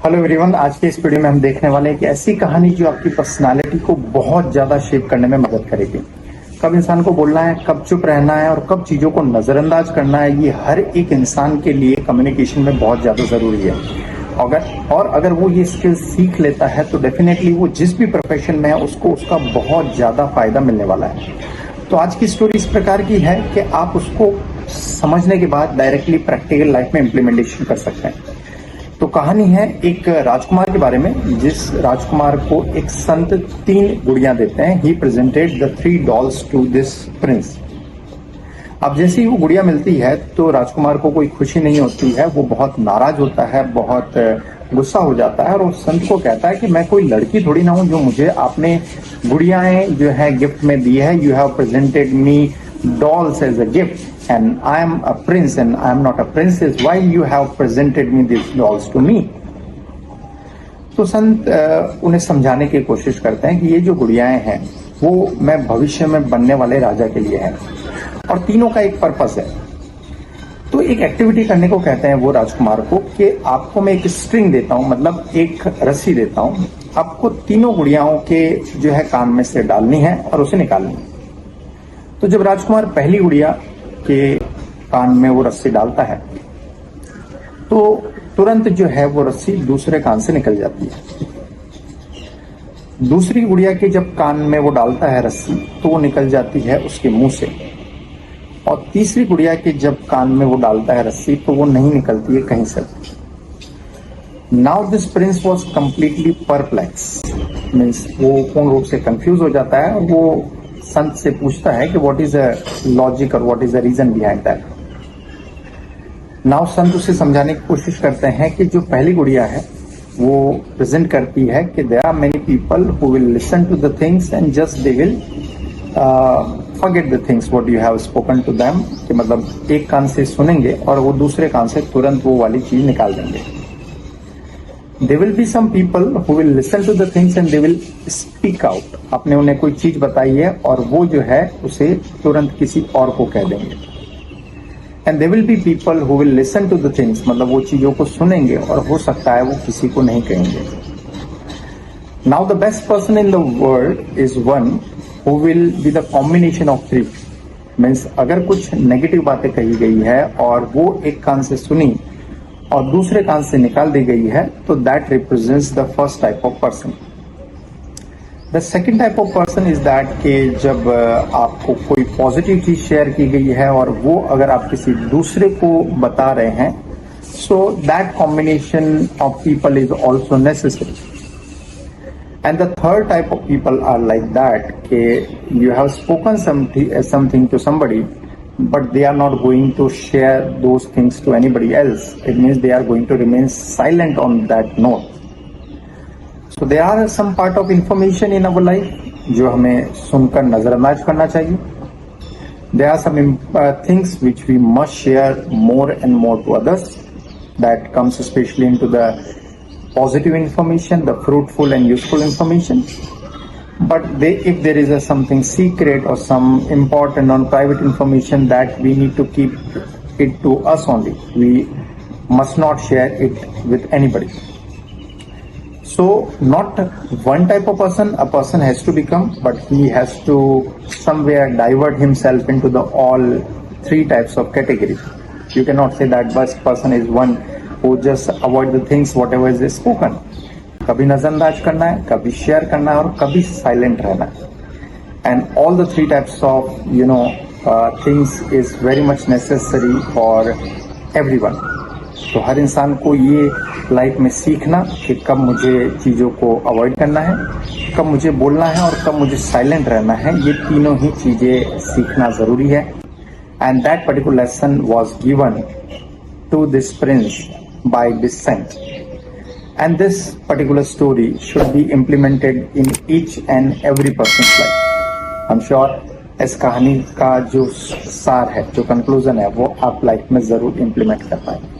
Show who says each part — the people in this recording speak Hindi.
Speaker 1: हेलो एवरीवन, आज के इस वीडियो में हम देखने वाले हैं कि ऐसी कहानी जो आपकी पर्सनालिटी को बहुत ज्यादा शेप करने में मदद करेगी। कब इंसान को बोलना है, कब चुप रहना है और कब चीजों को नजरअंदाज करना है, ये हर एक इंसान के लिए कम्युनिकेशन में बहुत ज्यादा जरूरी है। अगर वो ये स्किल सीख लेता है तो डेफिनेटली वो जिस भी प्रोफेशन में है उसको उसका बहुत ज्यादा फायदा मिलने वाला है। तो आज की स्टोरी इस प्रकार की है कि आप उसको समझने के बाद डायरेक्टली प्रैक्टिकल लाइफ में इम्प्लीमेंटेशन कर सकते हैं। तो कहानी है एक राजकुमार के बारे में, जिस राजकुमार को एक संत 3 गुड़ियां देते हैं। He presented the 3 dolls to this prince. अब जैसे ही वो गुड़िया मिलती है तो राजकुमार को कोई खुशी नहीं होती है, वो बहुत नाराज होता है, बहुत गुस्सा हो जाता है और उस संत को कहता है कि मैं कोई लड़की थोड़ी ना हूं जो मुझे आपने गुड़ियाएं जो है गिफ्ट में दी है। You have presented me dolls as a gift and I am a prince and I am not a princess. Why you have presented me these dolls to me? तो संत उन्हें समझाने की कोशिश करते हैं कि ये जो गुड़ियाएं हैं वो मैं भविष्य में बनने वाले राजा के लिए है और तीनों का एक पर्पस है। तो एक एक्टिविटी करने को कहते हैं वो राजकुमार को कि आपको मैं एक स्ट्रिंग देता हूं, मतलब एक रस्सी देता हूं, आपको तीनों गुड़ियाओं के जो है कान में से डालनी है और उसे निकालनी है। तो जब राजकुमार पहली गुड़िया के कान में वो रस्सी डालता है तो तुरंत जो है वो रस्सी दूसरे कान से निकल जाती है। दूसरी गुड़िया के जब कान में वो डालता है रस्सी तो वो निकल जाती है उसके मुंह से, और तीसरी गुड़िया के जब कान में वो डालता है रस्सी तो वो नहीं निकलती है कहीं से। Now this Prince was completely perplex, means वो पूर्ण रूप से कंफ्यूज हो जाता है। वो संत से पूछता है कि व्हाट इज द लॉजिक और what is the reason behind that. Now संत उसे समझाने की कोशिश करते हैं कि जो पहली गुड़िया है वो प्रेजेंट करती है कि there are many people who will listen to the things and just they will forget the things what you have spoken to them, कि मतलब एक कान से सुनेंगे और वो दूसरे कान से तुरंत वो वाली चीज निकाल देंगे। There will be some people who will listen to the things and they will speak out. आपने उन्हें कोई चीज बताई है और वो जो है उसे तुरंत किसी और को कह देंगे। And there will be people who will listen to the things, मतलब वो चीजों को सुनेंगे और हो सकता है वो किसी को नहीं कहेंगे। Now the best person in the world is one who will be the combination of 3. Means अगर कुछ नेगेटिव बातें कही गई है और वो एक कान से सुनी और दूसरे कान से निकाल दी गई है तो that represents the first type of person. The second type of person is that कि जब आपको कोई पॉजिटिव चीज शेयर की गई है और वो अगर आप किसी दूसरे को बता रहे हैं, so that combination of people is also necessary. And the third type of people are like that कि you have spoken something to somebody but they are not going to share those things to anybody else. It means they are going to remain silent on that note. So there are some part of information in our life जो हमें सुनकर नजरअंदाज करना चाहिए। There are some things which we must share more and more to others. That comes especially into the positive information, the fruitful and useful information. But if there is something secret or some important non-private information that we need to keep it to us only, we must not share it with anybody. So not one type of person a person has to become, but he has to somewhere divert himself into the all 3 types of categories. You cannot say that best person is one who just avoid the things whatever is spoken. कभी नजरअंदाज करना है, कभी शेयर करना है और कभी साइलेंट रहना है। And all the 3 types of things is very much necessary for everyone. तो हर इंसान को ये लाइफ में सीखना कि कब मुझे चीजों को अवॉइड करना है, कब मुझे बोलना है और कब मुझे साइलेंट रहना है, ये तीनों ही चीजें सीखना जरूरी है। And that particular lesson was given to this prince by this saint. And this particular story should be implemented in each and every person's life. I'm sure इस कहानी का जो सार है, जो कंक्लूजन है, वो आप लाइफ में जरूर इम्प्लीमेंट कर पाएंगे।